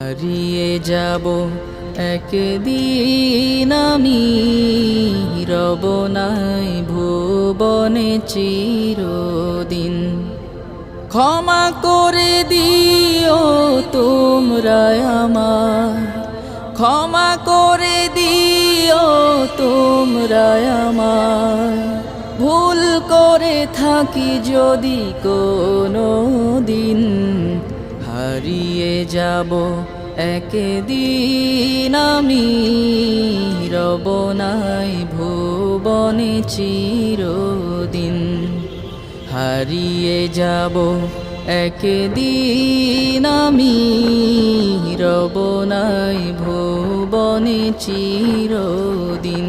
হারিয়ে যাব একদিন আমি, রব নাই ভুবনে চিরদিন। ক্ষমা করে দিও তোমরা আমায়, ক্ষমা করে দিও তোমরা আমায়, ভুল করে থাকি যদি কোনো দিন। হারিয়ে যাব একদিন আমি, রব নাই ভুবনে চিরদিন। হারিয়ে যাব একদিন আমি, রব নাই ভুবনে চিরদিন।